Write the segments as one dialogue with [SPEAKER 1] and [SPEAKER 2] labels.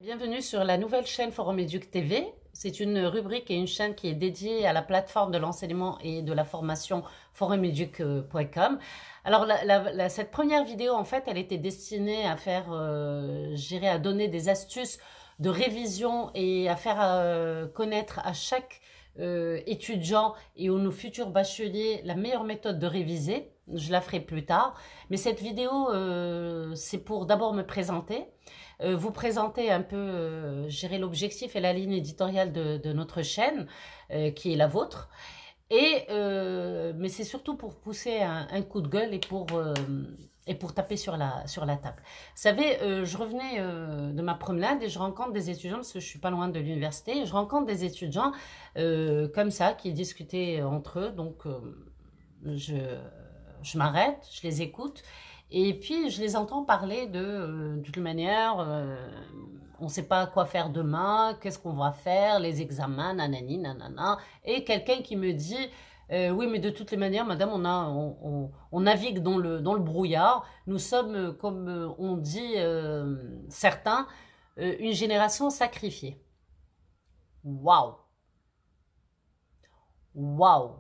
[SPEAKER 1] Bienvenue sur la nouvelle chaîne Forum Éduc TV. C'est une rubrique et une chaîne qui est dédiée à la plateforme de l'enseignement et de la formation forumeduc.com. Alors, cette première vidéo, en fait, elle était destinée à faire, à donner des astuces de révision et à faire connaître à chaque étudiant et aux nos futurs bacheliers la meilleure méthode de réviser. Je la ferai plus tard. Mais cette vidéo, c'est pour d'abord me présenter. Vous présenter un peu, l'objectif et la ligne éditoriale de notre chaîne, qui est la vôtre. Mais c'est surtout pour pousser un coup de gueule et pour taper sur la table. Vous savez, je revenais de ma promenade et je rencontre des étudiants, parce que je suis pas loin de l'université, et je rencontre des étudiants comme ça, qui discutaient entre eux, donc je m'arrête, je les écoute, et puis je les entends parler de toute manière, on ne sait pas quoi faire demain, qu'est-ce qu'on va faire, les examens, nanani, nanana, et quelqu'un qui me dit, oui, mais de toutes les manières, madame, on navigue dans le brouillard, nous sommes, comme on dit certains, une génération sacrifiée. Waouh! Waouh!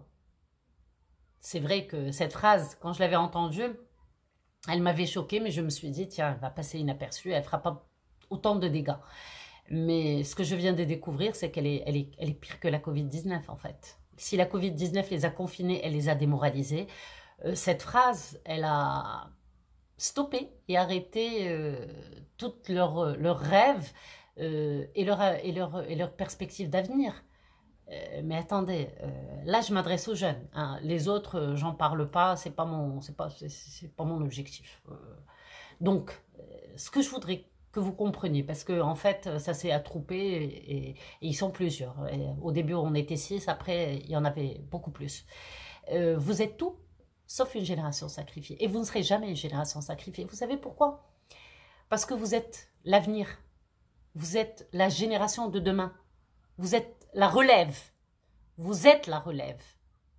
[SPEAKER 1] C'est vrai que cette phrase, quand je l'avais entendue, elle m'avait choquée, mais je me suis dit, tiens, elle va passer inaperçue, elle ne fera pas autant de dégâts. Mais ce que je viens de découvrir, c'est qu'elle est pire que la Covid-19, en fait. Si la Covid-19 les a confinés, elle les a démoralisés, cette phrase, elle a stoppé et arrêté tous leurs rêves et leurs perspectives d'avenir. Mais attendez, là je m'adresse aux jeunes, hein. Les autres, j'en parle pas, c'est pas mon objectif. Donc, ce que je voudrais que vous compreniez, parce que en fait, ça s'est attroupé et ils sont plusieurs. Et au début, on était 6, après, il y en avait beaucoup plus. Vous êtes tout sauf une génération sacrifiée. Et vous ne serez jamais une génération sacrifiée. Vous savez pourquoi? Parce que vous êtes l'avenir. Vous êtes la génération de demain. Vous êtes la relève. Vous êtes la relève.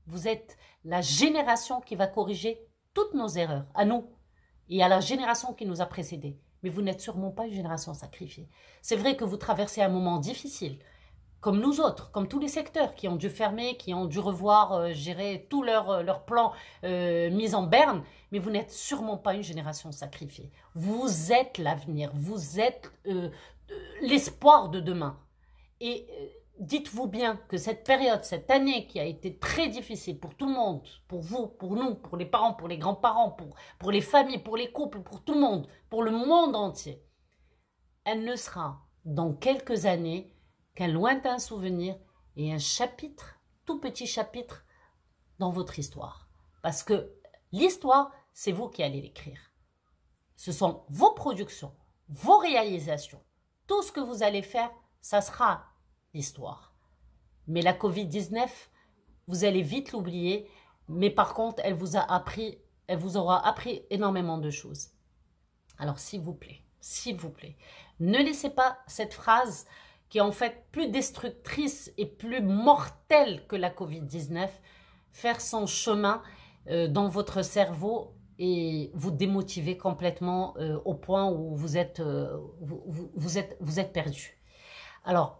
[SPEAKER 1] Vous êtes la génération qui va corriger toutes nos erreurs, à nous et à la génération qui nous a précédés. Mais vous n'êtes sûrement pas une génération sacrifiée. C'est vrai que vous traversez un moment difficile, comme nous autres, comme tous les secteurs qui ont dû fermer, qui ont dû revoir, gérer tous leurs plans mis en berne, mais vous n'êtes sûrement pas une génération sacrifiée. Vous êtes l'avenir, vous êtes l'espoir de demain. Et dites-vous bien que cette période, cette année qui a été très difficile pour tout le monde, pour vous, pour nous, pour les parents, pour les grands-parents, pour les familles, pour les couples, pour tout le monde, pour le monde entier, elle ne sera dans quelques années qu'un lointain souvenir et un chapitre, tout petit chapitre dans votre histoire. Parce que l'histoire, c'est vous qui allez l'écrire. Ce sont vos productions, vos réalisations. Tout ce que vous allez faire, ça sera l'histoire. Mais la Covid-19, vous allez vite l'oublier, mais par contre, elle vous aura appris énormément de choses. Alors, s'il vous plaît, ne laissez pas cette phrase qui est en fait plus destructrice et plus mortelle que la Covid-19 faire son chemin dans votre cerveau et vous démotiver complètement au point où vous êtes perdu. Alors,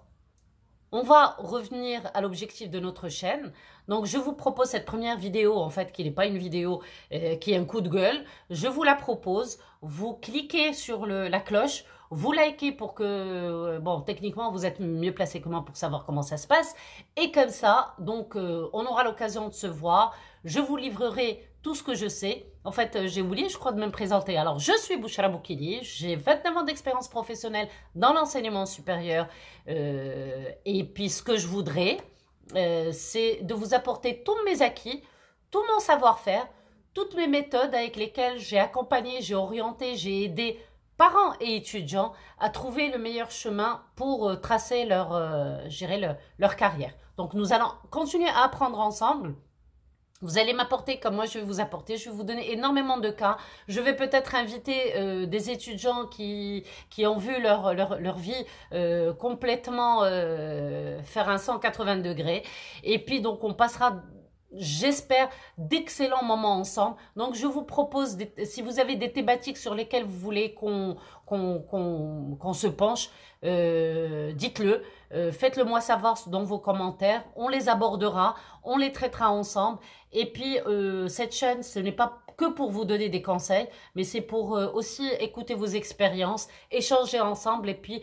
[SPEAKER 1] on va revenir à l'objectif de notre chaîne. Donc, je vous propose cette première vidéo, en fait, qui n'est pas une vidéo, qui est un coup de gueule. Je vous la propose. Vous cliquez sur la cloche. Vous likez pour que, bon, techniquement, vous êtes mieux placé que moi pour savoir comment ça se passe. Et comme ça, donc, on aura l'occasion de se voir. Je vous livrerai tout ce que je sais. En fait, j'ai oublié, je crois, de me présenter. Alors, je suis Bouchra Boukili. J'ai 29 ans d'expérience professionnelle dans l'enseignement supérieur. Et puis, ce que je voudrais, c'est de vous apporter tous mes acquis, tout mon savoir-faire, toutes mes méthodes avec lesquelles j'ai accompagné, j'ai orienté, j'ai aidé parents et étudiants à trouver le meilleur chemin pour tracer leur carrière. Donc, nous allons continuer à apprendre ensemble. Vous allez m'apporter comme moi je vais vous apporter. Je vais vous donner énormément de cas. Je vais peut-être inviter des étudiants qui ont vu leur vie complètement faire un 180 degrés. Et puis donc on passera j'espère, d'excellents moments ensemble. Donc, je vous propose, si vous avez des thématiques sur lesquelles vous voulez qu'on se penche, dites-le. Faites-le moi savoir dans vos commentaires. On les abordera, on les traitera ensemble. Et puis, cette chaîne, ce n'est pas que pour vous donner des conseils, mais c'est pour aussi écouter vos expériences, échanger ensemble et puis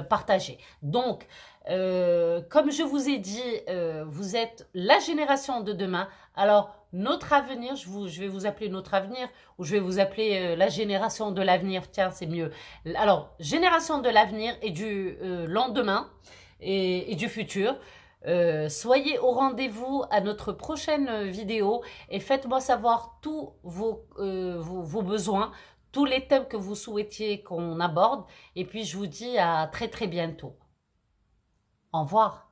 [SPEAKER 1] partager. Donc, comme je vous ai dit, vous êtes la génération de demain. Alors, notre avenir, je vais vous appeler notre avenir, ou je vais vous appeler la génération de l'avenir. Tiens, c'est mieux. Alors, génération de l'avenir et du lendemain et du futur. Soyez au rendez-vous à notre prochaine vidéo et faites-moi savoir tous vos besoins, tous les thèmes que vous souhaitiez qu'on aborde. Et puis, je vous dis à très très bientôt. Au revoir.